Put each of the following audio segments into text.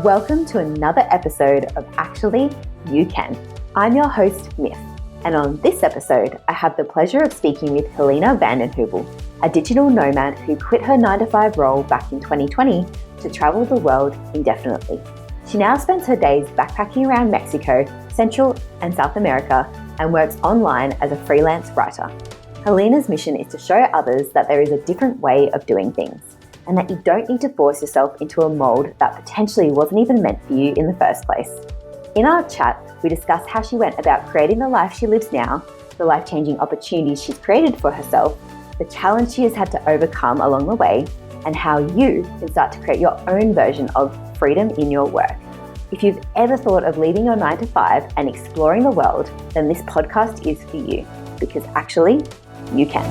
Welcome to another episode of Actually, You Can. I'm your host, Miff, and on this episode, I have the pleasure of speaking with Helena van Heuvel, a digital nomad who quit her 9-to-5 role back in 2020 to travel the world indefinitely. She now spends her days backpacking around Mexico, Central and South America, and works online as a freelance writer. Helena's mission is to show others that there is a different way of doing things, and that you don't need to force yourself into a mold that potentially wasn't even meant for you in the first place. In our chat, we discuss how she went about creating the life she lives now, the life-changing opportunities she's created for herself, the challenge she has had to overcome along the way, and how you can start to create your own version of freedom in your work. If you've ever thought of leaving your 9-to-5 and exploring the world, then this podcast is for you, because actually, you can.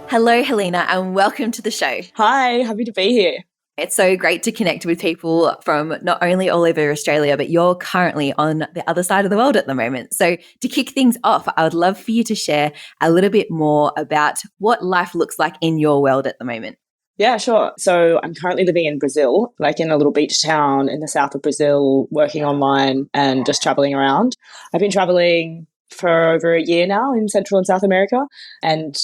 Hello, Helena, and welcome to the show. Hi, happy to be here. It's so great to connect with people from not only all over Australia, but you're currently on the other side of the world at the moment. So to kick things off, I would love for you to share a little bit more about what life looks like in your world at the moment. Yeah, sure. So I'm currently living in Brazil, like in a little beach town in the south of Brazil, working online and just traveling around. I've been traveling for over a year now in Central and South America. And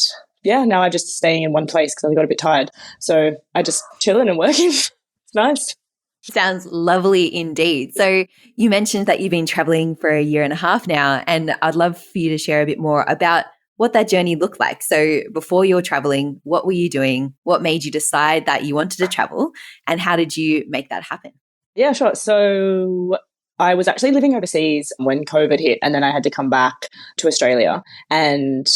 yeah, now I'm just staying in one place because I got a bit tired. So I just chilling and working. It's nice. Sounds lovely indeed. So you mentioned that you've been traveling for a year and a half now, and I'd love for you to share a bit more about what that journey looked like. So before you were traveling, what were you doing? What made you decide that you wanted to travel? And how did you make that happen? Yeah, sure. So I was actually living overseas when COVID hit, and then I had to come back to Australia. And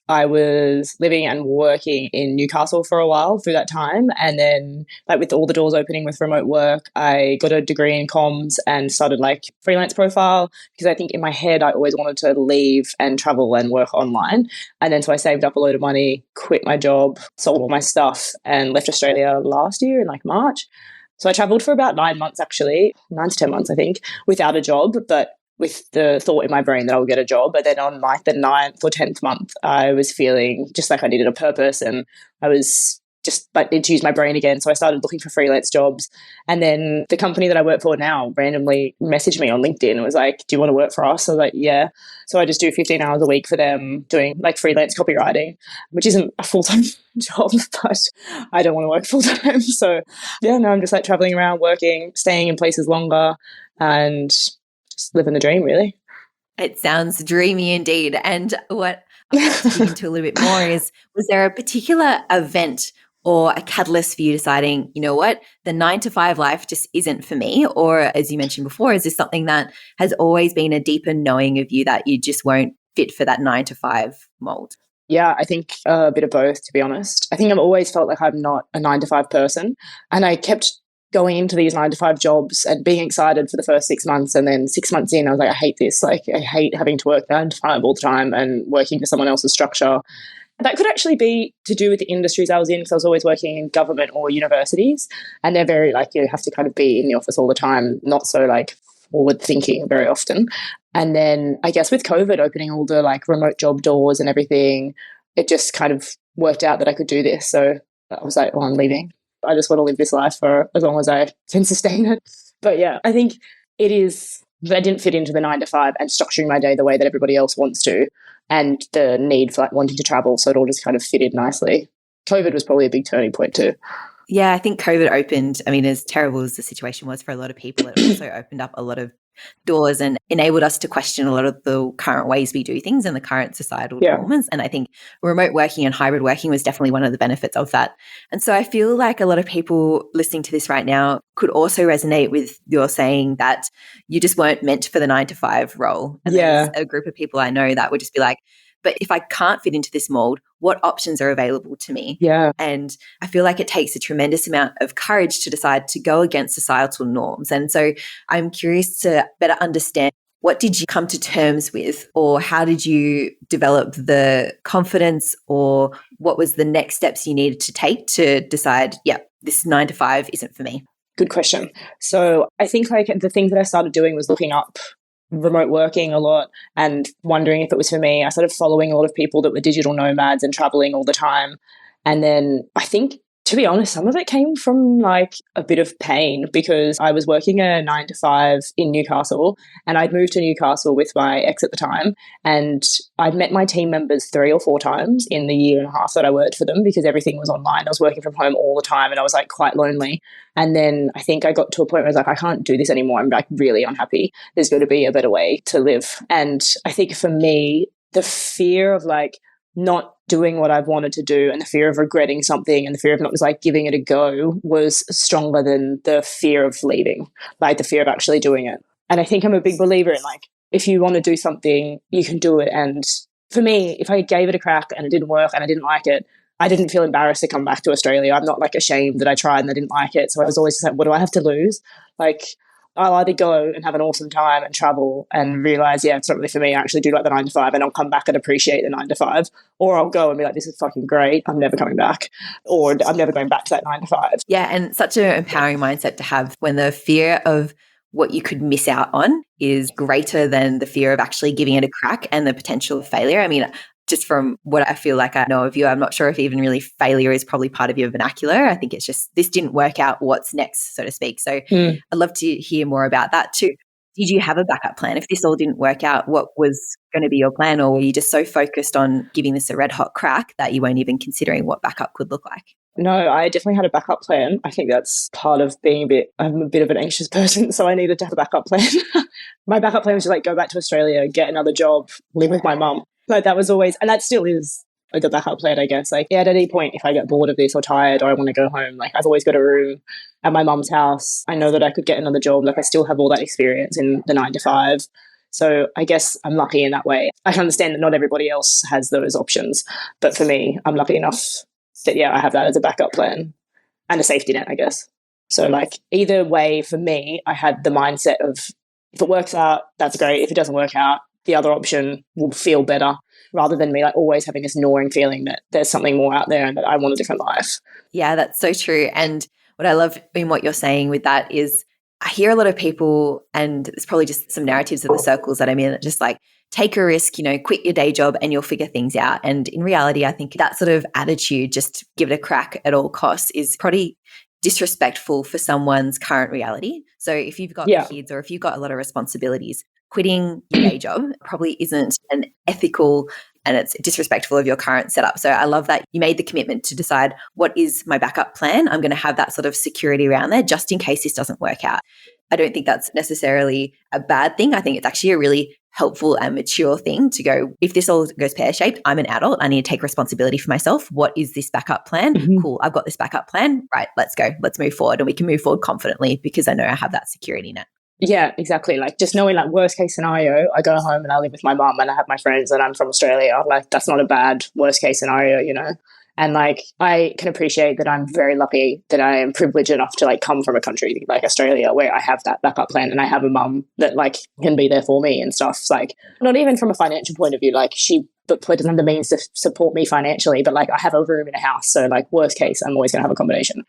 I was living and working in Newcastle for a while through that time. And then like with all the doors opening with remote work, I got a degree in comms and started like freelance profile because I think in my head, I always wanted to leave and travel and work online. And then so I saved up a load of money, quit my job, sold all my stuff and left Australia last year in like March. So I traveled for about 9 months, actually, 9 to 10 months, I think, without a job, but with the thought in my brain that I would get a job. But then on like the 9th or 10th month, I was feeling just like I needed a purpose and I was just like need to use my brain again. So I started looking for freelance jobs. And then the company that I work for now randomly messaged me on LinkedIn and was like, do you want to work for us? I was like, yeah. So I just do 15 hours a week for them doing like freelance copywriting, which isn't a full-time job, but I don't want to work full-time. So yeah, no, I'm just like traveling around, working, staying in places longer and just living the dream, really. It sounds dreamy indeed. And what I'd like to dig into a little bit more is, was there a particular event or a catalyst for you deciding, you know what, the 9-to-5 life just isn't for me? Or as you mentioned before, is this something that has always been a deeper knowing of you that you just won't fit for that 9-to-5 mold? Yeah, I think a bit of both, to be honest. I think I've always felt like I'm not a 9-to-5 person. And I kept going into these 9-to-5 jobs and being excited for the first 6 months. And then 6 months in, I was like, I hate this. Like, I hate having to work 9-to-5 all the time and working for someone else's structure. That could actually be to do with the industries I was in because I was always working in government or universities. And they're very like, you have to kind of be in the office all the time, not so like forward thinking very often. And then I guess with COVID opening all the like remote job doors and everything, it just kind of worked out that I could do this. So I was like, well, I'm leaving. I just want to live this life for as long as I can sustain it. But yeah, I think it is that I didn't fit into the 9-to-5 and structuring my day the way that everybody else wants to, and the need for like wanting to travel. So it all just kind of fitted nicely. COVID was probably a big turning point too. Yeah, I think COVID opened, I mean, as terrible as the situation was for a lot of people, it also opened up a lot of doors and enabled us to question a lot of the current ways we do things and the current societal norms. And I think remote working and hybrid working was definitely one of the benefits of that. And so I feel like a lot of people listening to this right now could also resonate with your saying that you just weren't meant for the 9-to-5 role. And there's a group of people I know that would just be like, but if I can't fit into this mold, what options are available to me? Yeah. And I feel like it takes a tremendous amount of courage to decide to go against societal norms. And so I'm curious to better understand, what did you come to terms with, or how did you develop the confidence, or what was the next steps you needed to take to decide, yeah, this 9-to-5 isn't for me? Good question. So I think like the things that I started doing was looking up remote working a lot and wondering if it was for me. I started following a lot of people that were digital nomads and traveling all the time. And then I think To be honest, some of it came from like a bit of pain because I was working a 9 to 5 in Newcastle, and I'd moved to Newcastle with my ex at the time. And I'd met my team members 3 or 4 times in the year and a half that I worked for them because everything was online. I was working from home all the time and I was like quite lonely. And then I think I got to a point where I was like, I can't do this anymore. I'm like really unhappy. There's got to be a better way to live. And I think for me, the fear of like not doing what I've wanted to do and the fear of regretting something and the fear of not just like giving it a go was stronger than the fear of leaving, like the fear of actually doing it. And I think I'm a big believer in like, if you want to do something, you can do it. And for me, if I gave it a crack and it didn't work and I didn't like it, I didn't feel embarrassed to come back to Australia. I'm not like ashamed that I tried and I didn't like it. So I was always just like, what do I have to lose? Like, I'll either go and have an awesome time and travel and realize, yeah, it's not really for me. I actually do like the 9 to 5 and I'll come back and appreciate the 9 to 5. Or I'll go and be like, this is fucking great. I'm never coming back. Or I'm never going back to that 9 to 5. Yeah. And such an empowering mindset to have when the fear of what you could miss out on is greater than the fear of actually giving it a crack and the potential of failure. I mean, just from what I feel like I know of you, I'm not sure if even really failure is probably part of your vernacular. I think it's just this didn't work out, what's next, so to speak. So I'd love to hear more about that too. Did you have a backup plan? If this all didn't work out, what was going to be your plan? Or were you just so focused on giving this a red hot crack that you weren't even considering what backup could look like? No, I definitely had a backup plan. I think that's part of being I'm a bit of an anxious person, so I needed to have a backup plan. My backup plan was to like go back to Australia, get another job, live with my mum. Like that was always, and that still is like a backup plan, I guess. Like, yeah, at any point, if I get bored of this or tired or I want to go home, like I've always got a room at my mum's house. I know that I could get another job. Like I still have all that experience in the 9 to 5. So I guess I'm lucky in that way. I can understand that not everybody else has those options. But for me, I'm lucky enough that, yeah, I have that as a backup plan and a safety net, I guess. So like either way, for me, I had the mindset of if it works out, that's great. If it doesn't work out, the other option will feel better, rather than me like always having this gnawing feeling that there's something more out there and that I want a different life. Yeah, that's so true. And what I love in what you're saying with that is I hear a lot of people, and it's probably just some narratives of the circles that I'm in, that just like take a risk, quit your day job and you'll figure things out. And in reality, I think that sort of attitude, just give it a crack at all costs, is probably disrespectful for someone's current reality. So if you've got kids or if you've got a lot of responsibilities, quitting your day job probably isn't an ethical, and it's disrespectful of your current setup. So I love that you made the commitment to decide, what is my backup plan? I'm going to have that sort of security around there just in case this doesn't work out. I don't think that's necessarily a bad thing. I think it's actually a really helpful and mature thing to go, if this all goes pear-shaped, I'm an adult. I need to take responsibility for myself. What is this backup plan? Mm-hmm. Cool. I've got this backup plan. Right. Let's go. Let's move forward. And we can move forward confidently because I know I have that security net. Yeah, exactly. Like just knowing like worst case scenario, I go home and I live with my mum and I have my friends and I'm from Australia. Like that's not a bad worst case scenario. And like I can appreciate that I'm very lucky that I am privileged enough to like come from a country like Australia where I have that backup plan and I have a mum that like can be there for me and stuff. Like not even from a financial point of view, like she doesn't have the means to support me financially, but like I have a room in a house. So like worst case, I'm always going to have accommodation.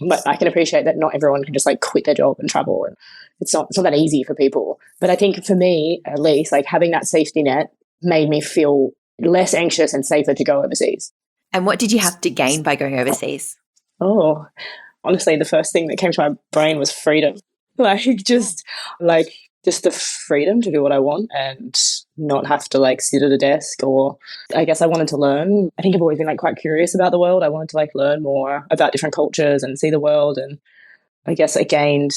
But I can appreciate that not everyone can just like quit their job and travel, and it's not that easy for people. But I think for me, at least, like having that safety net made me feel less anxious and safer to go overseas. And what did you have to gain by going overseas? Oh, honestly, the first thing that came to my brain was freedom. Just the freedom to do what I want and not have to like sit at a desk. Or I guess I wanted to learn. I think I've always been like quite curious about the world. I wanted to like learn more about different cultures and see the world. And I guess I gained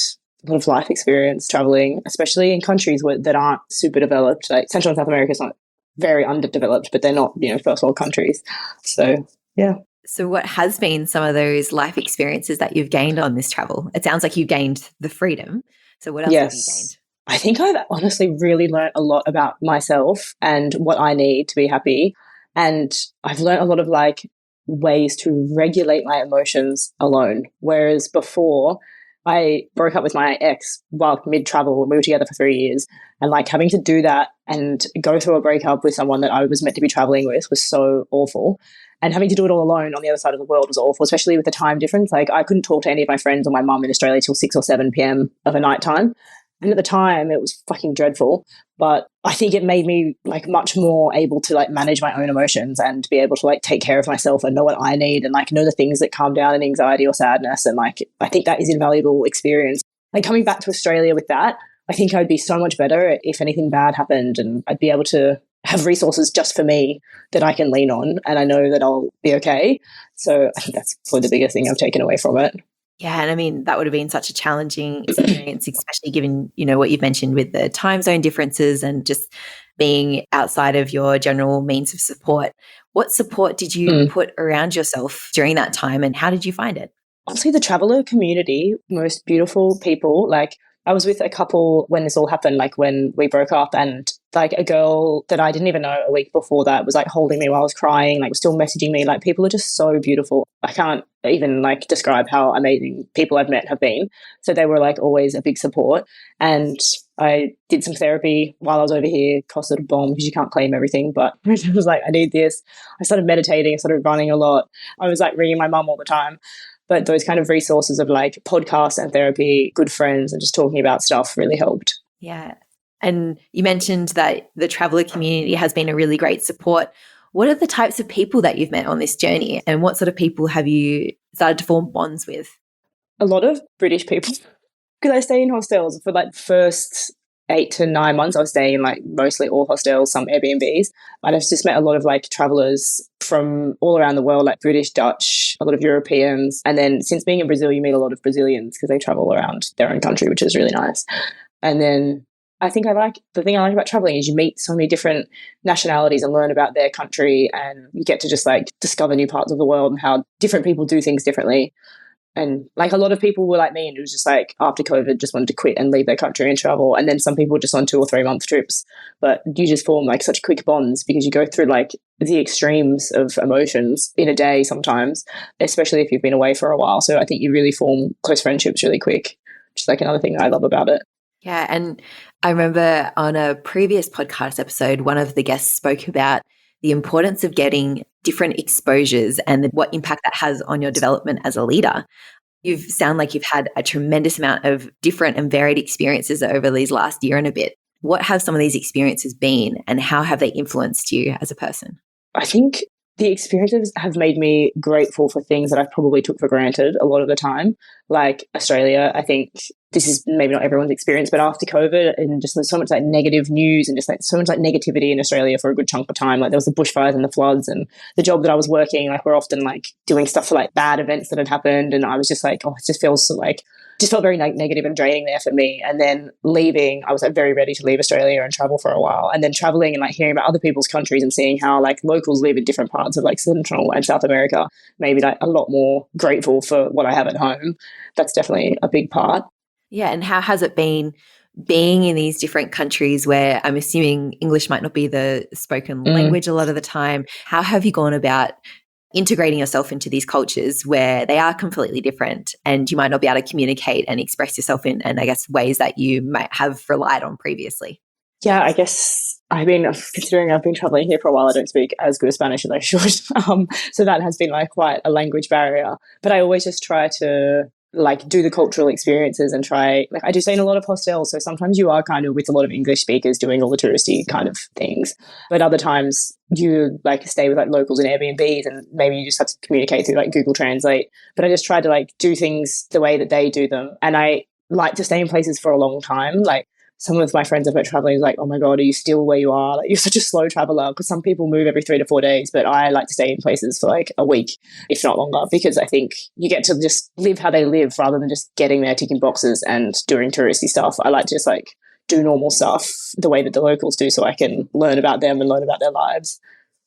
a lot of life experience traveling, especially in countries that aren't super developed. Like Central and South America is not very underdeveloped, but they're not, first world countries. So, yeah. So what has been some of those life experiences that you've gained on this travel? It sounds like you gained the freedom. So what else have you gained? I think I've honestly really learned a lot about myself and what I need to be happy. And I've learned a lot of like ways to regulate my emotions alone. Whereas before, I broke up with my ex while mid-travel. We were together for 3 years. And like having to do that and go through a breakup with someone that I was meant to be traveling with was so awful. And having to do it all alone on the other side of the world was awful, especially with the time difference. Like I couldn't talk to any of my friends or my mum in Australia till 6 or 7 p.m. of a night time. And at the time it was fucking dreadful, but I think it made me like much more able to like manage my own emotions and be able to like take care of myself and know what I need and like know the things that calm down an anxiety or sadness. And like, I think that is an invaluable experience. Like coming back to Australia with that, I think I'd be so much better if anything bad happened, and I'd be able to have resources just for me that I can lean on, and I know that I'll be okay. So I think that's probably the biggest thing I've taken away from it. Yeah, and I mean, that would have been such a challenging experience, especially given, what you've mentioned with the time zone differences and just being outside of your general means of support. What support did you put around yourself during that time, and how did you find it? Honestly, the traveler community, most beautiful people. Like, I was with a couple when this all happened, like when we broke up, and like a girl that I didn't even know a week before that was like holding me while I was crying, like was still messaging me. Like, people are just so beautiful. I can't even like describe how amazing people I've met have been. So they were like always a big support. And I did some therapy while I was over here, costed a bomb because you can't claim everything, but it was like, I need this. I started meditating, I started running a lot. I was like ringing my mum all the time. But those kind of resources of like podcasts and therapy, good friends, and just talking about stuff really helped. Yeah. And you mentioned that the traveler community has been a really great support. What are the types of people that you've met on this journey, and what sort of people have you started to form bonds with? A lot of British people, because I stay in hostels for like the first 8 to 9 months. I was staying in like mostly all hostels, some Airbnbs. But I've just met a lot of like travelers from all around the world, like British, Dutch, a lot of Europeans. And then since being in Brazil, you meet a lot of Brazilians because they travel around their own country, which is really nice. And then I think the thing I like about traveling is you meet so many different nationalities and learn about their country, and you get to just like discover new parts of the world and how different people do things differently. And like a lot of people were like me, and it was just like after COVID just wanted to quit and leave their country and travel. And then some people were just on 2 or 3 month trips. But you just form like such quick bonds because you go through like the extremes of emotions in a day sometimes, especially if you've been away for a while. So I think you really form close friendships really quick, which is like another thing I love about it. Yeah. And I remember on a previous podcast episode, one of the guests spoke about the importance of getting different exposures and what impact that has on your development as a leader. You sound like you've had a tremendous amount of different and varied experiences over these last year and a bit. What have some of these experiences been, and how have they influenced you as a person? I think the experiences have made me grateful for things that I've probably took for granted a lot of the time. Like Australia, I think this is maybe not everyone's experience, but after COVID and just there's so much like negative news and just like so much like negativity in Australia for a good chunk of time. Like there was the bushfires and the floods, and the job that I was working, like we're often like doing stuff for like bad events that had happened. And I was just like, oh, it just feels so like, just felt very negative and draining there for me. And then leaving, I was like very ready to leave Australia and travel for a while. And then traveling and like hearing about other people's countries and seeing how like locals live in different parts of like Central and South America, maybe like a lot more grateful for what I have at home. That's definitely a big part. Yeah. And how has it been being in these different countries where I'm assuming English might not be the spoken language a lot of the time? How have you gone about integrating yourself into these cultures where they are completely different and you might not be able to communicate and express yourself in, and I guess, ways that you might have relied on previously? Yeah, I guess considering I've been traveling here for a while, I don't speak as good Spanish as I should. So that has been like quite a language barrier. But I always just try to like do the cultural experiences and try, like I do stay in a lot of hostels. So sometimes you are kind of with a lot of English speakers doing all the touristy kind of things. But other times you like stay with like locals in Airbnbs, and maybe you just have to communicate through like Google Translate. But I just try to like do things the way that they do them. And I like to stay in places for a long time. Like some of my friends I've met traveling is like, oh my God, are you still where you are? Like, you're such a slow traveler, because some people move every 3 to 4 days, but I like to stay in places for like a week, if not longer, because I think you get to just live how they live rather than just getting there, ticking boxes and doing touristy stuff. I like to just like do normal stuff the way that the locals do, so I can learn about them and learn about their lives.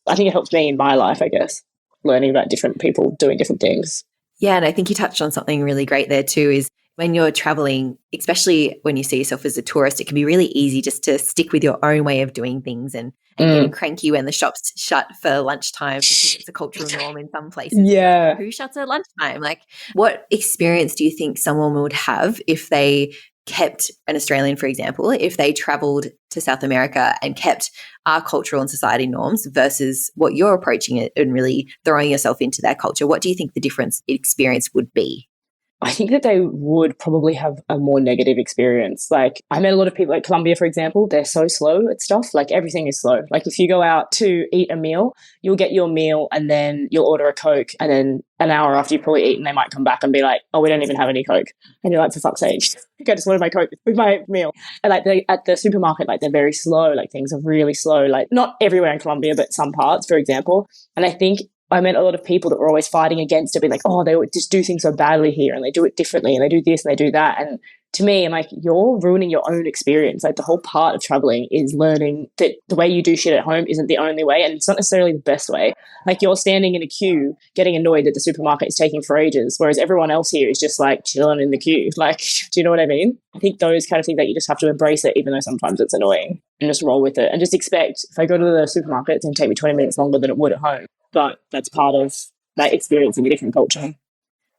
I think it helps me in my life, I guess, learning about different people doing different things. Yeah, and I think you touched on something really great there too, is when you're traveling, especially when you see yourself as a tourist, it can be really easy just to stick with your own way of doing things and getting cranky when the shops shut for lunchtime because it's a cultural norm in some places. Yeah. Like, who shuts at lunchtime? Like, what experience do you think someone would have if they kept an Australian, for example, if they traveled to South America and kept our cultural and society norms versus what you're approaching it and really throwing yourself into their culture? What do you think the difference experience would be? I think that they would probably have a more negative experience. Like, I met a lot of people, like Colombia, for example, they're so slow at stuff. Like, everything is slow. Like, if you go out to eat a meal, you'll get your meal and then you'll order a Coke. And then an hour after you've probably eaten, they might come back and be like, oh, we don't even have any Coke. And you're like, for fuck's sake, I just wanted my Coke with my meal. And like, at the supermarket, like, they're very slow. Like, things are really slow. Like, not everywhere in Colombia, but some parts, for example. And I think I met a lot of people that were always fighting against it, being like, oh, they would just do things so badly here and they do it differently and they do this and they do that. And to me, I'm like, you're ruining your own experience. Like, the whole part of traveling is learning that the way you do shit at home isn't the only way, and it's not necessarily the best way. Like, you're standing in a queue getting annoyed that the supermarket is taking for ages, whereas everyone else here is just like chilling in the queue. Like, do you know what I mean? I think those kind of things that you just have to embrace it, even though sometimes it's annoying, and just roll with it and just expect, if I go to the supermarket, it's going to take me 20 minutes longer than it would at home. But that's part of that experience in a different culture.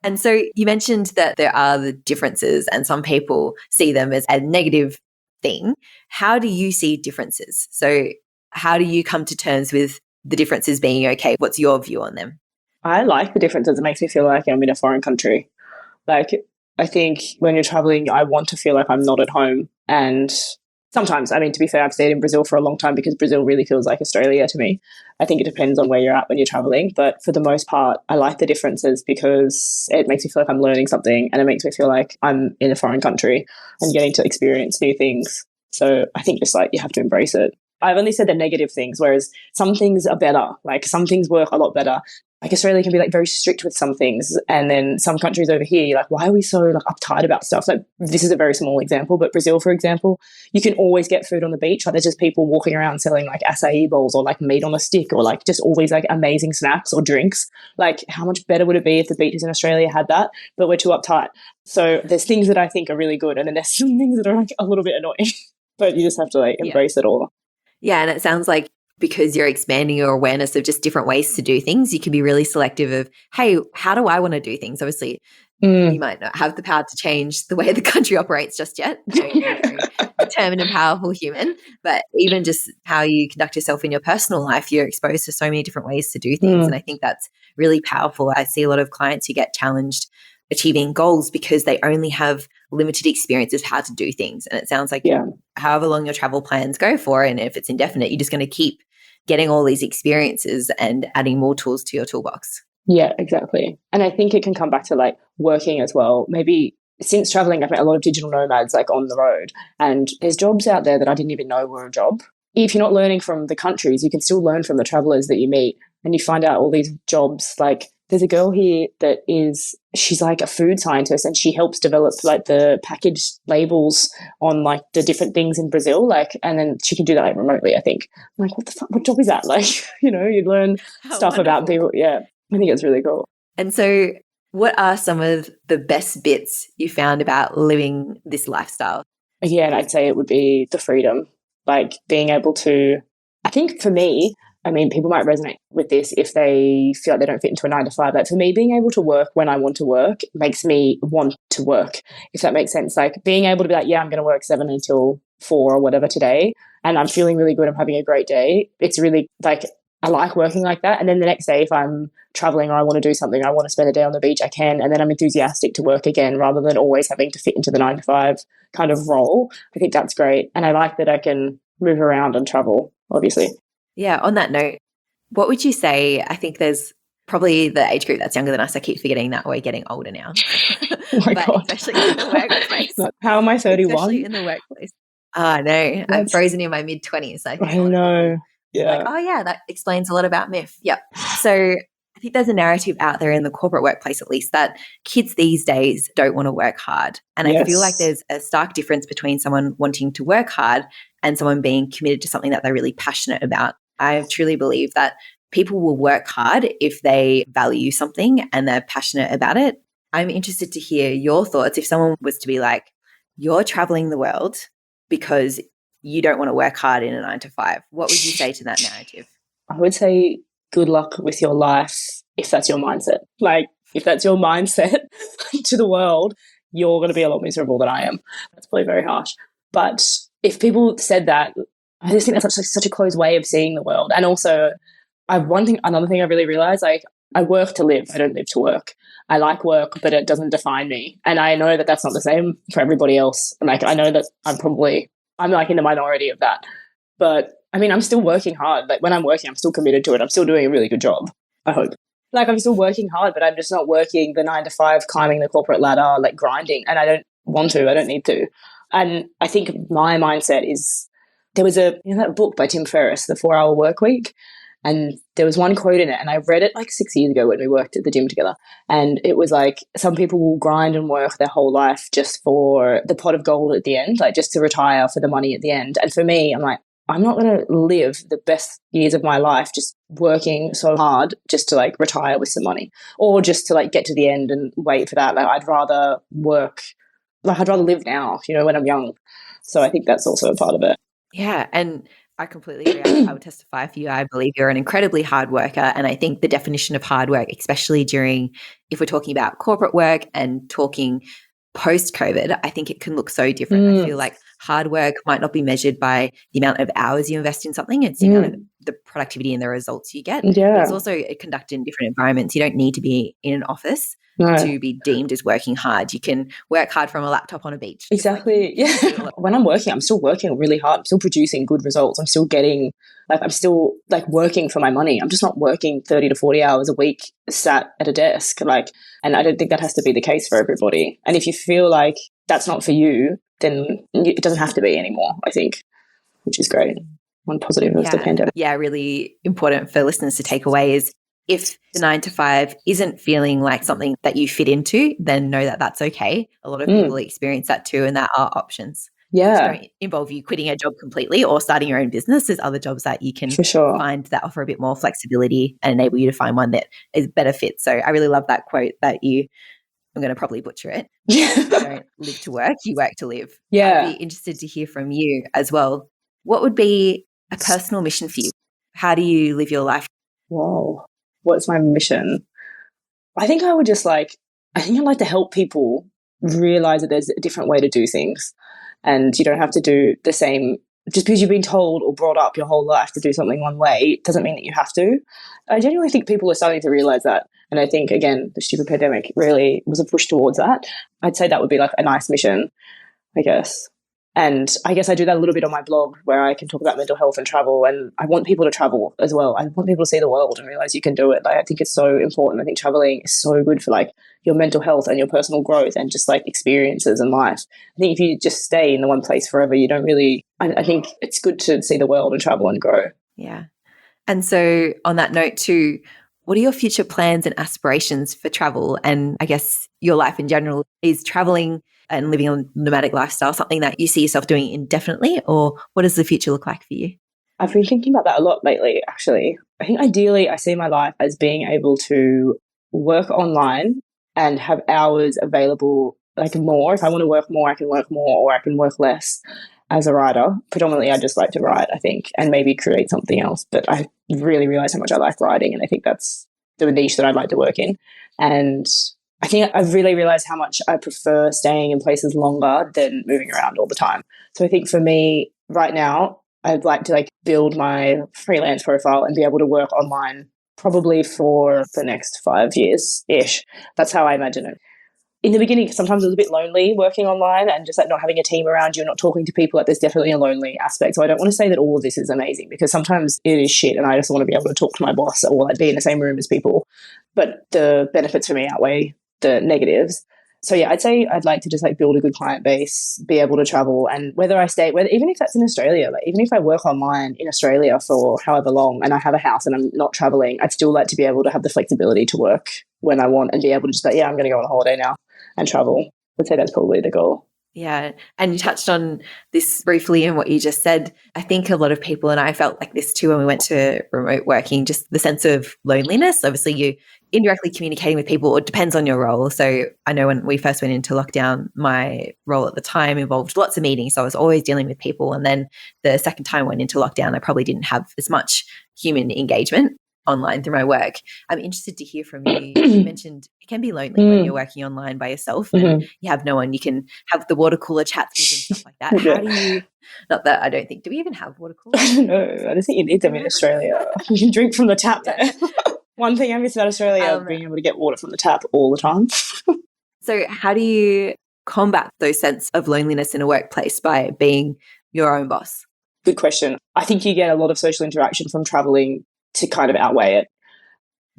And so you mentioned that there are the differences and some people see them as a negative thing. How do you see differences? So how do you come to terms with the differences being okay? What's your view on them? I like the differences. It makes me feel like I'm in a foreign country. Like, I think when you're traveling, I want to feel like I'm not at home. And sometimes, I mean, to be fair, I've stayed in Brazil for a long time because Brazil really feels like Australia to me. I think it depends on where you're at when you're traveling. But for the most part, I like the differences because it makes me feel like I'm learning something and it makes me feel like I'm in a foreign country and getting to experience new things. So I think just like you have to embrace it. I've only said the negative things, whereas some things are better. Like, some things work a lot better. Like, Australia can be like very strict with some things, and then some countries over here, you're like, why are we so like uptight about stuff? Like, this is a very small example, but Brazil, for example, you can always get food on the beach. Like, there's just people walking around selling like acai bowls or like meat on a stick or like just always like amazing snacks or drinks. Like, how much better would it be if the beaches in Australia had that? But we're too uptight. So there's things that I think are really good, and then there's some things that are like a little bit annoying. But you just have to like embrace it all. Yeah, and it sounds like because you're expanding your awareness of just different ways to do things, you can be really selective of, hey, how do I want to do things? Obviously, you might not have the power to change the way the country operates just yet. You're a very determined and powerful human. But even just how you conduct yourself in your personal life, you're exposed to so many different ways to do things. And I think that's really powerful. I see a lot of clients who get challenged achieving goals because they only have limited experience of how to do things. And it sounds like however long your travel plans go for, and if it's indefinite, you're just going to keep getting all these experiences and adding more tools to your toolbox. Yeah, exactly. And I think it can come back to like working as well. Maybe since traveling, I've met a lot of digital nomads like on the road, and there's jobs out there that I didn't even know were a job. If you're not learning from the countries, you can still learn from the travelers that you meet, and you find out all these jobs. Like, there's a girl here that she's like a food scientist, and she helps develop like the package labels on like the different things in Brazil. Like, and then she can do that like remotely, I think. I'm like, what the fuck? What job is that? Like, you know, you learn stuff about people. Yeah, I think it's really cool. And so what are some of the best bits you found about living this lifestyle? Yeah, and I'd say it would be the freedom, like being able to, I think for me, I mean, people might resonate with this if they feel like they don't fit into a 9 to 5. But for me, being able to work when I want to work makes me want to work, if that makes sense. Like, being able to be like, yeah, I'm going to work 7 until 4 or whatever today, and I'm feeling really good, I'm having a great day. It's really like, I like working like that. And then the next day, if I'm traveling or I want to do something, I want to spend a day on the beach, I can. And then I'm enthusiastic to work again rather than always having to fit into the 9 to 5 kind of role. I think that's great. And I like that I can move around and travel, obviously. Yeah, on that note, what would you say? I think there's probably the age group that's younger than us. I keep forgetting that we're getting older now. Oh my God. Especially in the workplace. How am I 31? Especially in the workplace. Oh, no. I'm frozen in my mid-20s. I know. Yeah. Like, oh, yeah, that explains a lot about MIF. Yep. So I think there's a narrative out there in the corporate workplace, at least, that kids these days don't want to work hard. And I feel like there's a stark difference between someone wanting to work hard and someone being committed to something that they're really passionate about. I truly believe that people will work hard if they value something and they're passionate about it. I'm interested to hear your thoughts. If someone was to be like, you're traveling the world because you don't want to work hard in a 9 to 5, what would you say to that narrative? I would say good luck with your life if that's your mindset. Like, if that's your mindset to the world, you're going to be a lot miserable than I am. That's probably very harsh. But if people said that, I just think that's such a closed way of seeing the world. And also, another thing I really realized, like, I work to live. I don't live to work. I like work, but it doesn't define me. And I know that that's not the same for everybody else. Like, I know that I'm like in the minority of that. But I mean, I'm still working hard. Like, when I'm working, I'm still committed to it. I'm still doing a really good job, I hope. Like, I'm still working hard, but I'm just not working the 9 to 5, climbing the corporate ladder, like grinding. And I don't want to, I don't need to. And I think my mindset is, there was that book by Tim Ferriss, The 4 Hour Work Week. And there was one quote in it, and I read it like 6 years ago when we worked at the gym together. And it was like, some people will grind and work their whole life just for the pot of gold at the end, like just to retire for the money at the end. And for me, I'm like, I'm not going to live the best years of my life just working so hard just to like retire with some money, or just to like get to the end and wait for that. Like, I'd rather live now, when I'm young. So I think that's also a part of it. Yeah. And I completely agree. I would testify for you. I believe you're an incredibly hard worker. And I think the definition of hard work, especially if we're talking about corporate work and talking post-COVID, I think it can look so different. I feel like hard work might not be measured by the amount of hours you invest in something. It's the amount of the productivity and the results you get. Yeah. But it's also conducted in different environments. You don't need to be in an office to be deemed as working hard. You can work hard from a laptop on a beach. Exactly. Yeah. When I'm working, I'm still working really hard. I'm still producing good results. I'm still working for my money. I'm just not working 30 to 40 hours a week sat at a desk. And I don't think that has to be the case for everybody. And if you feel like that's not for you, then it doesn't have to be anymore, I think, which is great. One positive of the pandemic. Yeah, really important for listeners to take away is, if the 9 to 5 isn't feeling like something that you fit into, then know that that's okay. A lot of people experience that too, and that are options. Yeah. Don't involve you quitting a job completely or starting your own business. There's other jobs that you can find that offer a bit more flexibility and enable you to find one that is better fit. So I really love that quote I'm going to probably butcher it. You don't live to work, you work to live. Yeah. I'd be interested to hear from you as well. What would be a personal mission for you? How do you live your life? Whoa. What's my mission? I think I'd like to help people realize that there's a different way to do things, and you don't have to do the same. Just because you've been told or brought up your whole life to do something one way doesn't mean that you have to. I genuinely think people are starting to realize that. And I think, again, the stupid pandemic really was a push towards that. I'd say that would be like a nice mission, I guess. And I guess I do that a little bit on my blog, where I can talk about mental health and travel. And I want people to travel as well. I want people to see the world and realize you can do it. Like, I think it's so important. I think traveling is so good for like your mental health and your personal growth and just like experiences in life. I think if you just stay in the one place forever, you don't really, I think it's good to see the world and travel and grow. Yeah. And so on that note too, what are your future plans and aspirations for travel? And I guess your life in general, is traveling and living a nomadic lifestyle something that you see yourself doing indefinitely, or what does the future look like for you? I've been thinking about that a lot lately, actually. I think ideally I see my life as being able to work online and have hours available, like more. If I want to work more, I can work more, or I can work less as a writer. Predominantly, I just like to write, I think, and maybe create something else. But I really realize how much I like writing, and I think that's the niche that I'd like to work in. And I think I've really realized how much I prefer staying in places longer than moving around all the time. So I think for me right now, I'd like to like build my freelance profile and be able to work online probably for the next 5 years-ish. That's how I imagine it. In the beginning, sometimes it was a bit lonely working online and just like not having a team around you and not talking to people. Like, there's definitely a lonely aspect. So I don't want to say that all of this is amazing, because sometimes it is shit and I just want to be able to talk to my boss or like be in the same room as people. But the benefits for me outweigh the negatives. So yeah, I'd say I'd like to just like build a good client base, be able to travel, and whether even if that's in Australia, like even if I work online in Australia for however long and I have a house and I'm not traveling, I'd still like to be able to have the flexibility to work when I want and be able to just I'm going to go on a holiday now and travel. I'd say that's probably the goal. Yeah. And you touched on this briefly in what you just said. I think a lot of people, and I felt like this too when we went to remote working, just the sense of loneliness. Obviously, you indirectly communicating with people, it depends on your role. So I know when we first went into lockdown, my role at the time involved lots of meetings. So I was always dealing with people. And then the second time I went into lockdown, I probably didn't have as much human engagement online through my work. I'm interested to hear from you. You mentioned it can be lonely when you're working online by yourself and you have no one you can have the water cooler chats with and stuff like that. How do you, not that I don't think, do we even have water coolers? I don't know. I don't think you need them in Australia. You can drink from the tap there. One thing I miss about Australia, being able to get water from the tap all the time. So how do you combat those sense of loneliness in a workplace by being your own boss? Good question. I think you get a lot of social interaction from traveling to kind of outweigh it.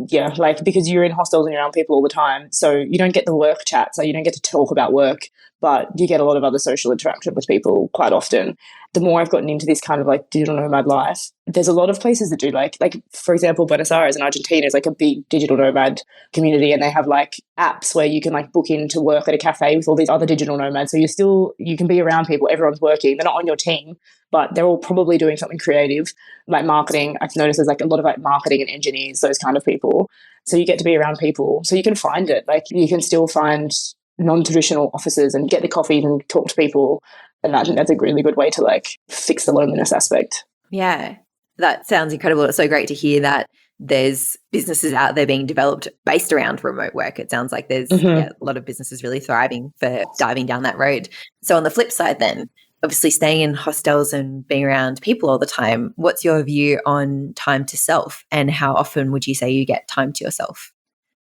Yeah, like because you're in hostels and you're around people all the time. So you don't get the work chat. So you don't get to talk about work, but you get a lot of other social interaction with people quite often. The more I've gotten into this kind of like digital nomad life, there's a lot of places that do like for example, Buenos Aires in Argentina is like a big digital nomad community, and they have like apps where you can like book in to work at a cafe with all these other digital nomads. So you can be around people, everyone's working, they're not on your team, but they're all probably doing something creative, like marketing. I've noticed there's like a lot of like marketing and engineers, those kind of people. So you get to be around people. So you can find it. Like you can still find non-traditional offices and get the coffees and talk to people. And I think that's a really good way to like fix the loneliness aspect. Yeah, that sounds incredible. It's so great to hear that there's businesses out there being developed based around remote work. It sounds like there's a lot of businesses really thriving for diving down that road. So on the flip side then, obviously staying in hostels and being around people all the time, what's your view on time to self, and how often would you say you get time to yourself?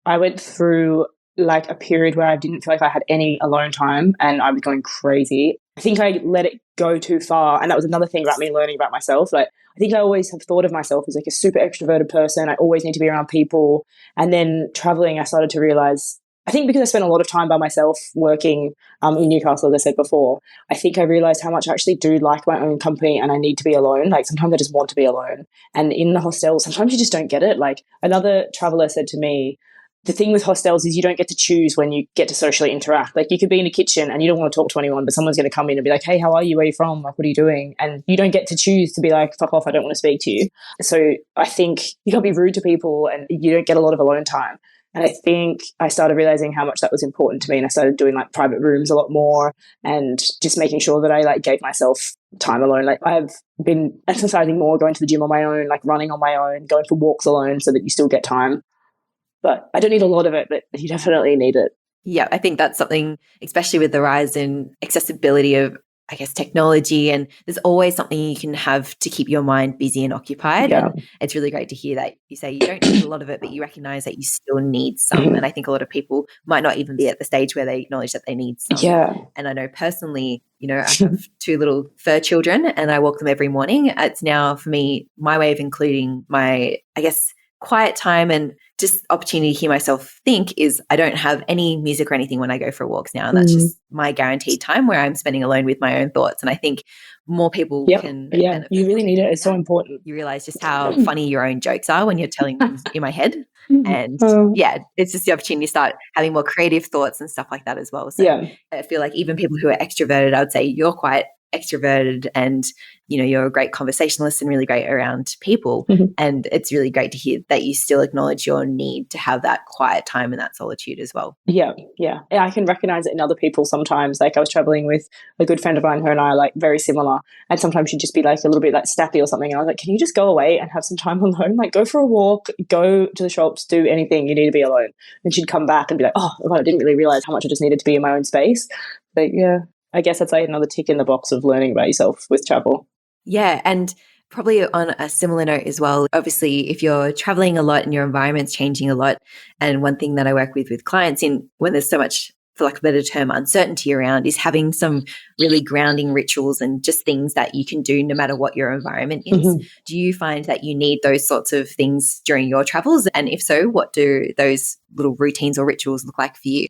I went through like a period where I didn't feel like I had any alone time and I was going crazy. I think I let it go too far. And that was another thing about me learning about myself. Like, I think I always have thought of myself as like a super extroverted person. I always need to be around people. And then traveling, I started to realize, I think because I spent a lot of time by myself working in Newcastle, as I said before, I think I realized how much I actually do like my own company and I need to be alone. Like sometimes I just want to be alone. And in the hostel, sometimes you just don't get it. Like another traveler said to me, the thing with hostels is you don't get to choose when you get to socially interact. Like you could be in a kitchen and you don't want to talk to anyone, but someone's going to come in and be like, hey, how are you? Where are you from? Like, what are you doing? And you don't get to choose to be like, fuck off, I don't want to speak to you. So I think you can't be rude to people and you don't get a lot of alone time. And I think I started realizing how much that was important to me. And I started doing like private rooms a lot more and just making sure that I like gave myself time alone. Like I've been exercising more, going to the gym on my own, like running on my own, going for walks alone so that you still get time. But I don't need a lot of it, but you definitely need it. Yeah, I think that's something, especially with the rise in accessibility of, I guess, technology, and there's always something you can have to keep your mind busy and occupied. Yeah. And it's really great to hear that you say you don't need a lot of it, but you recognize that you still need some. And I think a lot of people might not even be at the stage where they acknowledge that they need some. Yeah. And I know personally, I have two little fur children and I walk them every morning. It's now for me, my way of including my, I guess, quiet time and just opportunity to hear myself think is I don't have any music or anything when I go for walks now. And that's just my guaranteed time where I'm spending alone with my own thoughts. And I think more people can. Yeah, you really need it. It's so important. You realize just how funny your own jokes are when you're telling them in my head. And it's just the opportunity to start having more creative thoughts and stuff like that as well. So I feel like even people who are extroverted, I would say you're quite extroverted and you're a great conversationalist and really great around people, and it's really great to hear that you still acknowledge your need to have that quiet time and that solitude as well. Yeah I can recognize it in other people sometimes. Like I was traveling with a good friend of mine, her and I are like very similar, and sometimes she'd just be like a little bit like snappy or something, and I was like, can you just go away and have some time alone? Like go for a walk, go to the shops, do anything, you need to be alone. And she'd come back and be like, oh God, I didn't really realize how much I just needed to be in my own space. But yeah, I guess that's like another tick in the box of learning about yourself with travel. Yeah. And probably on a similar note as well, obviously, if you're traveling a lot and your environment's changing a lot, and one thing that I work with clients in when there's so much, for lack of a better term, uncertainty around, is having some really grounding rituals and just things that you can do no matter what your environment is. Do you find that you need those sorts of things during your travels? And if so, what do those little routines or rituals look like for you?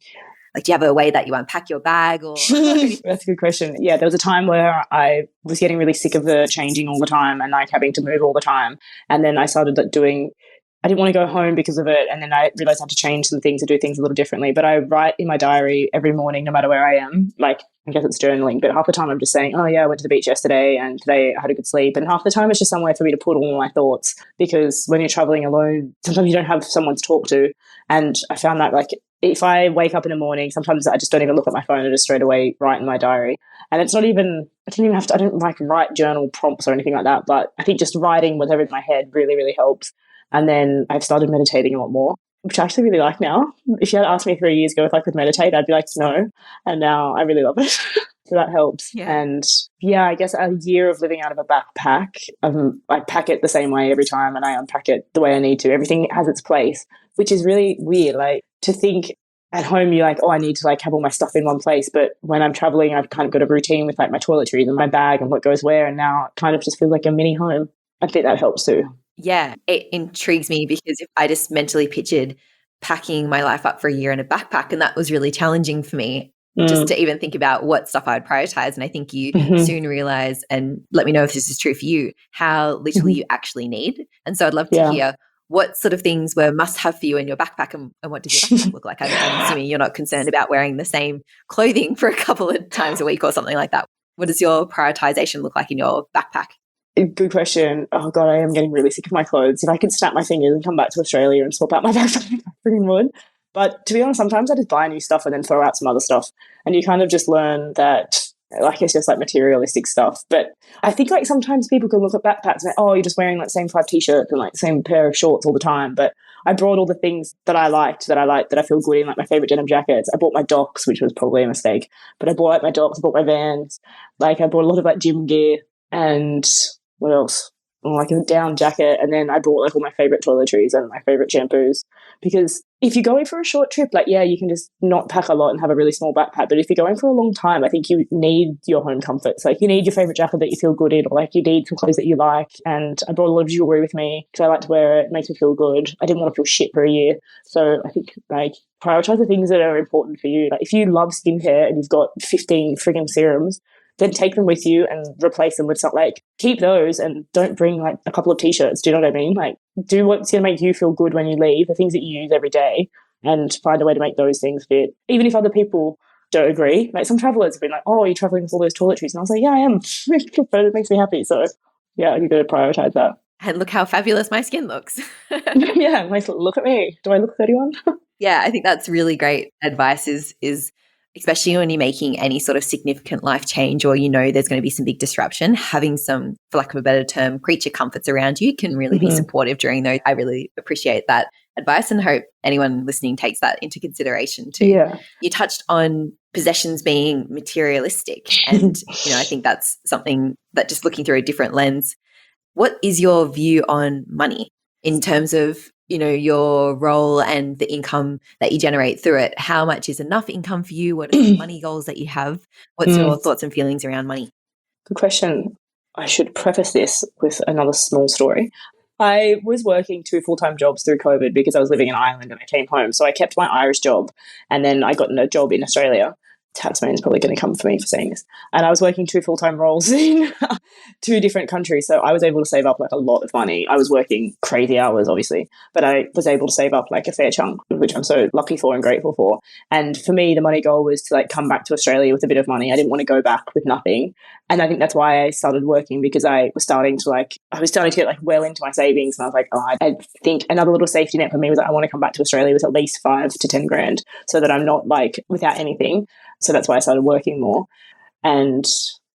Like, do you have a way that you unpack your bag? Or That's a good question. Yeah, there was a time where I was getting really sick of the changing all the time and like having to move all the time. And then I started I didn't want to go home because of it. And then I realized I had to change some things and do things a little differently. But I write in my diary every morning, no matter where I am. Like, I guess it's journaling, but half the time I'm just saying, oh yeah, I went to the beach yesterday and today I had a good sleep. And half the time it's just somewhere for me to put all my thoughts, because when you're traveling alone, sometimes you don't have someone to talk to. And I found that like, if I wake up in the morning, sometimes I just don't even look at my phone. I just straight away write in my diary. And it's not even, I don't like write journal prompts or anything like that. But I think just writing whatever in my head really, really helps. And then I've started meditating a lot more, which I actually really like now. If you had asked me 3 years ago if I could meditate, I'd be like, no. And now I really love it. So that helps. Yeah. And yeah, I guess a year of living out of a backpack, I pack it the same way every time and I unpack it the way I need to. Everything has its place, which is really weird. Like to think at home, you're like, oh, I need to like have all my stuff in one place. But when I'm traveling, I've kind of got a routine with like my toiletries and my bag and what goes where. And now it kind of just feels like a mini home. I think that helps too. Yeah, it intrigues me because if I just mentally pictured packing my life up for a year in a backpack, and that was really challenging for me just to even think about what stuff I would prioritize. And I think you soon realize, and let me know if this is true for you, how little you actually need. And so I'd love to hear what sort of things were must have for you in your backpack, and what does your backpack look like? I'm assuming you're not concerned about wearing the same clothing for a couple of times a week or something like that. What does your prioritization look like in your backpack? Good question. Oh God, I am getting really sick of my clothes. If I could snap my fingers and come back to Australia and swap out my backpack, I freaking would. But to be honest, sometimes I just buy new stuff and then throw out some other stuff. And you kind of just learn that like it's just like materialistic stuff. But I think like sometimes people can look at backpacks and like, oh, you're just wearing like the same 5 t-shirts and like the same pair of shorts all the time. But I brought all the things that I liked, that I feel good in, like my favorite denim jackets. I bought my Docs, which was probably a mistake. But I bought like my Docs, I bought my Vans. Like I bought a lot of like gym gear and what else? Like a down jacket, and then I brought like all my favorite toiletries and my favorite shampoos. Because if you're going for a short trip, like yeah, you can just not pack a lot and have a really small backpack. But if you're going for a long time, I think you need your home comforts. Like you need your favorite jacket that you feel good in, or like you need some clothes that you like. And I brought a lot of jewelry with me because I like to wear it. It makes me feel good. I didn't want to feel shit for a year, so I think like prioritize the things that are important for you. Like if you love skincare and you've got 15 friggin' serums, then take them with you and replace them with something. Like keep those and don't bring like a couple of t-shirts. Do you know what I mean? Like do what's going to make you feel good when you leave, the things that you use every day, and find a way to make those things fit. Even if other people don't agree. Like some travelers have been like, oh, you're traveling with all those toiletries. And I was like, yeah, I am. But it makes me happy. So yeah, you got to prioritize that. And look how fabulous my skin looks. Yeah, like, look at me. Do I look 31? Yeah, I think that's really great advice is especially when you're making any sort of significant life change, or you know there's going to be some big disruption, having some, for lack of a better term, creature comforts around you can really be supportive during those. I really appreciate that advice and hope anyone listening takes that into consideration too. Yeah. You touched on possessions being materialistic, and you know I think that's something that, just looking through a different lens, what is your view on money in terms of, you know, your role and the income that you generate through it? How much is enough income for you? What are the money goals that you have? What's your thoughts and feelings around money? Good question. I should preface this with another small story. I was working 2 full-time jobs through COVID because I was living in Ireland and I came home. So I kept my Irish job and then I got a job in Australia. Taxman's probably going to come for me for saying this. And I was working 2 full-time roles in 2 different countries. So I was able to save up like a lot of money. I was working crazy hours, obviously, but I was able to save up like a fair chunk, which I'm so lucky for and grateful for. And for me, the money goal was to like come back to Australia with a bit of money. I didn't want to go back with nothing. And I think that's why I started working, because I was starting to get like well into my savings. And I was like, oh, I think another little safety net for me was that I want to come back to Australia with at least 5 to 10 grand so that I'm not like without anything. So that's why I started working more. And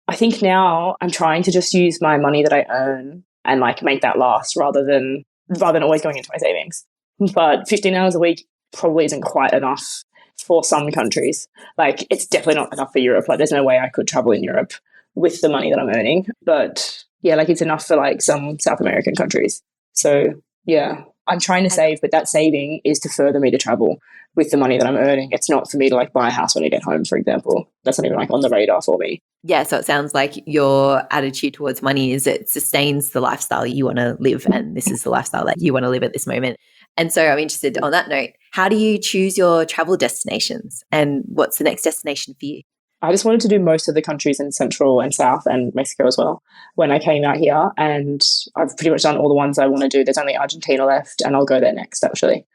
I think now I'm trying to just use my money that I earn and like make that last rather than always going into my savings. But 15 hours a week probably isn't quite enough for some countries. Like it's definitely not enough for Europe. Like there's no way I could travel in Europe with the money that I'm earning. But yeah, like it's enough for like some South American countries. So yeah, I'm trying to save, but that saving is to further me to travel with the money that I'm earning. It's not for me to like buy a house when I get home, for example. That's not even like on the radar for me. Yeah, so it sounds like your attitude towards money is it sustains the lifestyle you want to live, and this is the lifestyle that you want to live at this moment. And so I'm interested, on that note, how do you choose your travel destinations, and what's the next destination for you? I just wanted to do most of the countries in Central and South and Mexico as well when I came out here. And I've pretty much done all the ones I want to do. There's only Argentina left and I'll go there next, actually.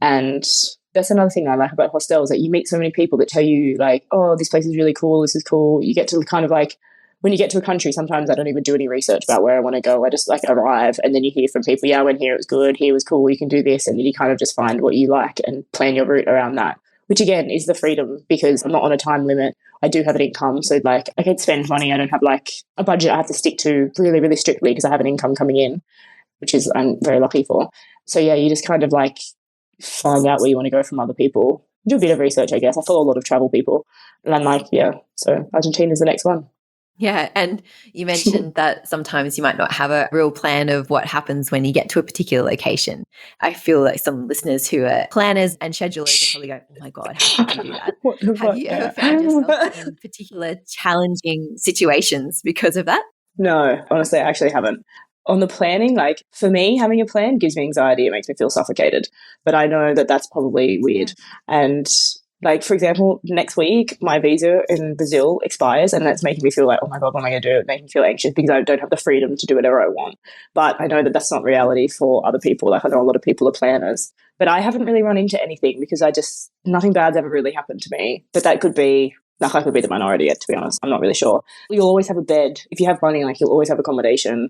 And that's another thing I like about hostels, that you meet so many people that tell you like, oh, this place is really cool. This is cool. You get to kind of like, when you get to a country, sometimes I don't even do any research about where I want to go. I just like arrive and then you hear from people, yeah, I went here, it was good. Here was cool. You can do this. And then you kind of just find what you like and plan your route around that, which again is the freedom, because I'm not on a time limit. I do have an income. So like I can spend money. I don't have like a budget I have to stick to really, really strictly because I have an income coming in, which is I'm very lucky for. So yeah, you just kind of like find out where you want to go from other people do a bit of research, I guess. I follow a lot of travel people, and I'm like, yeah, so Argentina's the next one. Yeah. And you mentioned that sometimes you might not have a real plan of what happens when you get to a particular location. I feel like some listeners who are planners and schedulers are probably going, oh my God, how could you do that? What the Have fuck? you ever found yourself in particular challenging situations because of that? No, honestly, I actually haven't. On the planning, like for me, having a plan gives me anxiety. It makes me feel suffocated. But I know that that's probably weird. Yeah. And like, for example, next week, my visa in Brazil expires, and that's making me feel like, oh my God, what am I going to do? It's making me feel anxious because I don't have the freedom to do whatever I want. But I know that that's not reality for other people. Like, I know a lot of people are planners. But I haven't really run into anything because nothing bad's ever really happened to me. But that could be, like, I could be the minority yet, to be honest. I'm not really sure. You'll always have a bed. If you have money, like, you'll always have accommodation.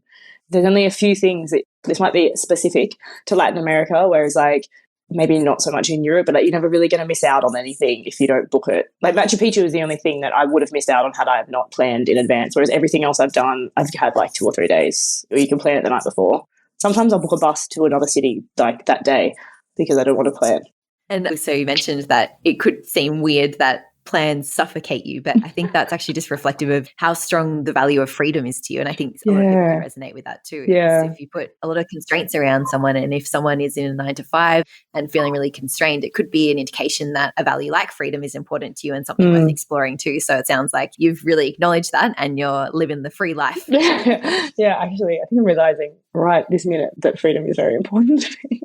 There's only a few things that this might be specific to Latin America, whereas like maybe not so much in Europe, but like, you're never really going to miss out on anything if you don't book it. Like Machu Picchu is the only thing that I would have missed out on had I have not planned in advance, whereas everything else I've done, I've had like 2 or 3 days, or you can plan it the night before. Sometimes I'll book a bus to another city like that day because I don't want to plan. And so you mentioned that it could seem weird that plans suffocate you, but I think that's actually just reflective of how strong the value of freedom is to you. And I think a lot of people can resonate with that too. Yeah. If you put a lot of constraints around someone, and if someone is in a 9 to 5 and feeling really constrained, it could be an indication that a value like freedom is important to you and something worth exploring too. So it sounds like you've really acknowledged that and you're living the free life. Yeah, actually, I think I'm realizing right this minute that freedom is very important to me.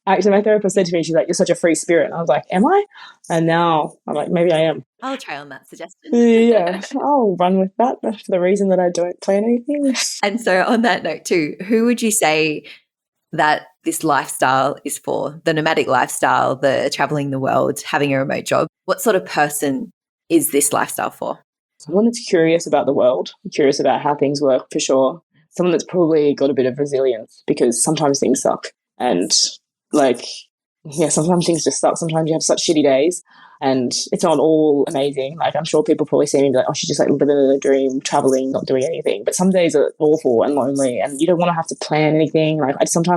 Actually, my therapist said to me, she's like, you're such a free spirit. And I was like, am I? And now I'm like, maybe I am. I'll try on that suggestion. Yeah, I'll run with that for the reason that I don't plan anything. And so on that note too, who would you say that this lifestyle is for? The nomadic lifestyle, the traveling the world, having a remote job. What sort of person is this lifestyle for? Someone that's curious about the world, curious about how things work for sure. Someone that's probably got a bit of resilience because sometimes things suck. And like, yeah, sometimes things just suck. Sometimes you have such shitty days and it's not all amazing. Like, I'm sure people probably see me and be like, oh, she's just like living a dream, traveling, not doing anything. But some days are awful and lonely and you don't want to have to plan anything. Like, one time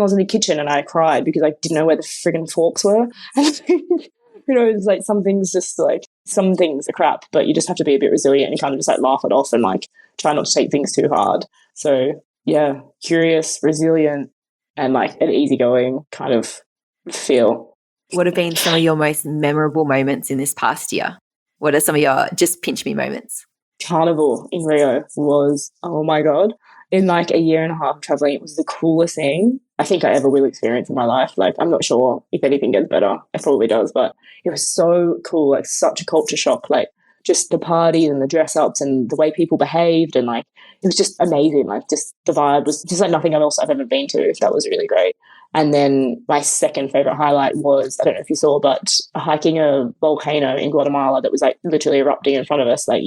I was in the kitchen and I cried because I didn't know where the friggin' forks were. It's like some things are crap, but you just have to be a bit resilient and kind of just like laugh it off and like try not to take things too hard. So yeah, curious, resilient, and like an easygoing kind of feel. What have been some of your most memorable moments in this past year? What are some of your just pinch me moments? Carnival in Rio was, oh my God, in like a year and a half of traveling, it was the coolest thing I think I ever will experience in my life. Like, I'm not sure if anything gets better. It probably does, but it was so cool, like such a culture shock, like just the parties and the dress ups and the way people behaved. And like, it was just amazing. Like, just the vibe was just like nothing else I've ever been to. That was really great. And then my second favorite highlight was, I don't know if you saw, but hiking a volcano in Guatemala that was like literally erupting in front of us. Like,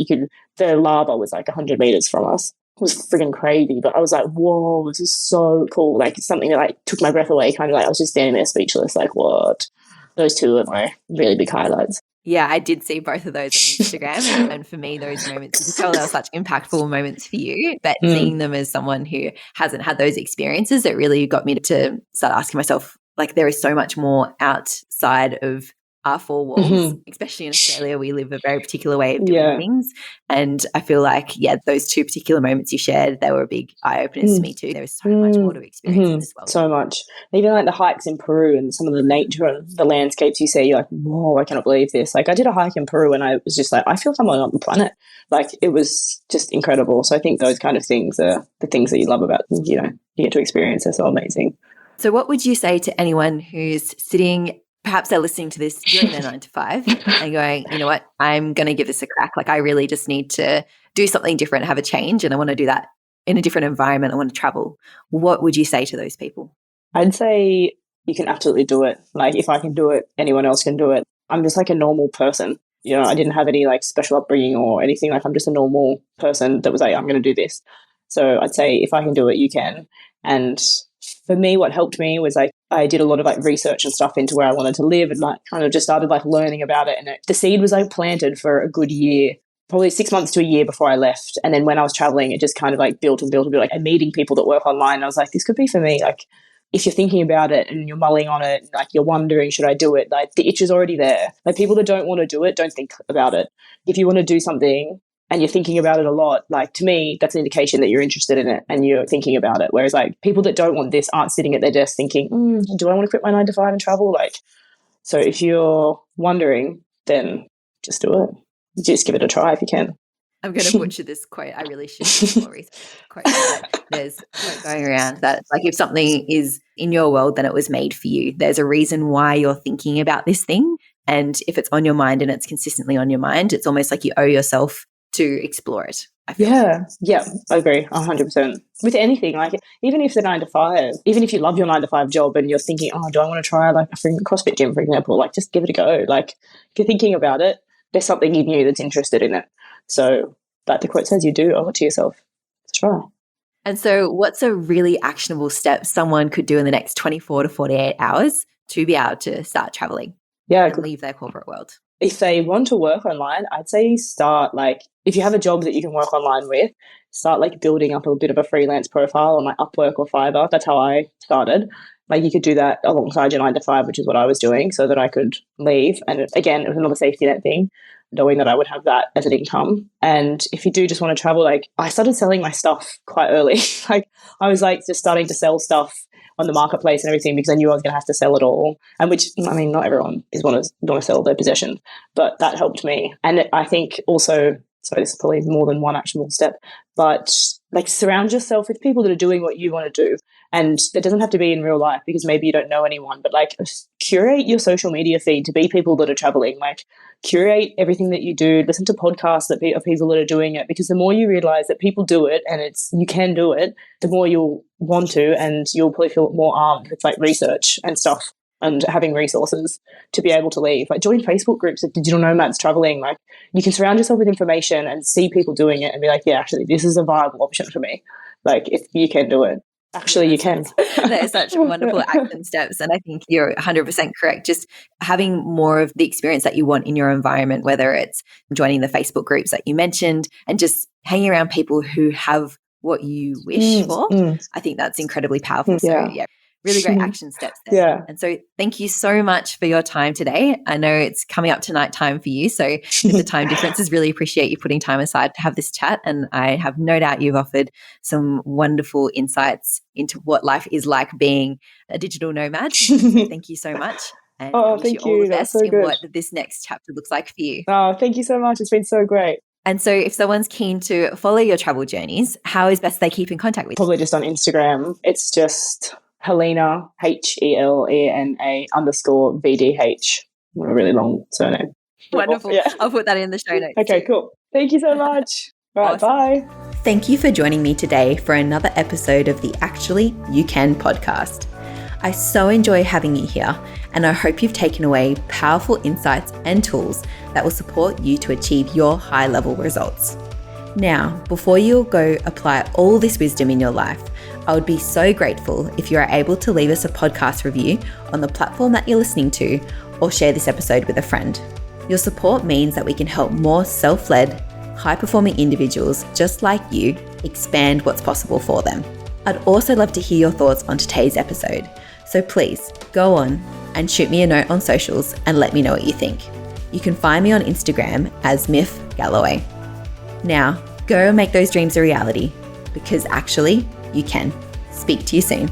the lava was like 100 meters from us. It was friggin' crazy, but I was like, whoa, this is so cool. Like, it's something that like took my breath away, kind of like I was just standing there speechless, like, what? Those two are my really big highlights. Yeah, I did see both of those on Instagram. And for me, those moments, you could tell they were such impactful moments for you. But seeing them as someone who hasn't had those experiences, it really got me to start asking myself, like, there is so much more outside of our 4 walls, especially in Australia. We live a very particular way of doing things. And I feel like, those 2 particular moments you shared, they were big eye-openers to me too. There is so much more to experience in this world. So much. Even like the hikes in Peru and some of the nature and the landscapes you see, you're like, whoa, I cannot believe this. Like, I did a hike in Peru and I was just like, I feel someone on the planet. Like, it was just incredible. So I think those kind of things are the things that you love about, you get to experience. They're so amazing. So what would you say to anyone who's sitting, perhaps they're listening to this during their 9 to 5 and going, you know what, I'm going to give this a crack. Like, I really just need to do something different, have a change, and I want to do that in a different environment. I want to travel. What would you say to those people? I'd say you can absolutely do it. Like, if I can do it, anyone else can do it. I'm just like a normal person. I didn't have any like special upbringing or anything. Like, I'm just a normal person that was like, I'm going to do this. So I'd say if I can do it, you can. And for me, what helped me was like, I did a lot of like research and stuff into where I wanted to live and like kind of just started like learning about it. And the seed was like planted for a good year, probably 6 months to a year before I left. And then when I was traveling, it just kind of like built and built and built. Like, and meeting people that work online, I was like, this could be for me. Like, if you're thinking about it and you're mulling on it, like you're wondering, should I do it? Like the itch is already there. Like people that don't want to do it, don't think about it. If you want to do something and you're thinking about it a lot, like to me, that's an indication that you're interested in it and you're thinking about it. Whereas like people that don't want this aren't sitting at their desk thinking, do I want to quit my 9 to 5 and travel? Like, so if you're wondering, then just do it. Just give it a try if you can. I'm going to butcher this quote. I really should do more research. There's a quote going around that like if something is in your world, then it was made for you. There's a reason why you're thinking about this thing. And if it's on your mind and it's consistently on your mind, it's almost like you owe yourself to explore it. Yeah, I agree 100%. With anything, like even if it's a 9 to 5, even if you love your 9 to 5 job and you're thinking, oh, do I want to try like a CrossFit gym, for example, like just give it a go. Like if you're thinking about it, there's something in you that's interested in it. So like the quote says, you do owe it to yourself. Let's try. And so what's a really actionable step someone could do in the next 24 to 48 hours to be able to start traveling and leave their corporate world? If they want to work online, I'd say start like, if you have a job that you can work online with, start like building up a bit of a freelance profile on like Upwork or Fiverr. That's how I started. Like you could do that alongside your 9 to 5, which is what I was doing, so that I could leave. And again, it was another safety net thing, knowing that I would have that as an income. And if you do just want to travel, like I started selling my stuff quite early. Like I was like just starting to sell stuff on the marketplace and everything because I knew I was going to have to sell it all. And which, I mean, not everyone is want to sell their possessions, but that helped me. And I think also, sorry, this is probably more than one actionable step, but like surround yourself with people that are doing what you want to do. And it doesn't have to be in real life because maybe you don't know anyone, but like curate your social media feed to be people that are traveling. Like curate everything that you do, listen to podcasts of people that are doing it, because the more you realize that people do it and you can do it, the more you'll want to, and you'll probably feel more armed with like research and stuff and having resources to be able to leave. Like join Facebook groups of digital nomads traveling. Like you can surround yourself with information and see people doing it and be like, yeah, actually this is a viable option for me. Like if you can do it. Actually, you can. They're such wonderful action steps. And I think you're 100% correct. Just having more of the experience that you want in your environment, whether it's joining the Facebook groups that you mentioned and just hanging around people who have what you wish for. I think that's incredibly powerful. So yeah, really great action steps there. Yeah. And so thank you so much for your time today. I know it's coming up to night time for you. So with the time differences, really appreciate you putting time aside to have this chat. And I have no doubt you've offered some wonderful insights into what life is like being a digital nomad. So thank you so much. And I wish you all the best in what this next chapter looks like for you. Oh, thank you so much. It's been so great. And so if someone's keen to follow your travel journeys, how is best they keep in contact with you? Probably just on Instagram. It's just Helena, HELENA _VDH. A really long surname. Wonderful. Yeah. I'll put that in the show notes. Okay, cool. Thank you so much. All right, awesome. Bye. Thank you for joining me today for another episode of the Actually You Can podcast. I so enjoy having you here, and I hope you've taken away powerful insights and tools that will support you to achieve your high-level results. Now, before you go apply all this wisdom in your life, I would be so grateful if you are able to leave us a podcast review on the platform that you're listening to, or share this episode with a friend. Your support means that we can help more self-led, high-performing individuals just like you expand what's possible for them. I'd also love to hear your thoughts on today's episode, so please go on and shoot me a note on socials and let me know what you think. You can find me on Instagram as Miff Galloway. Now, go and make those dreams a reality, because actually, you can. Speak to you soon.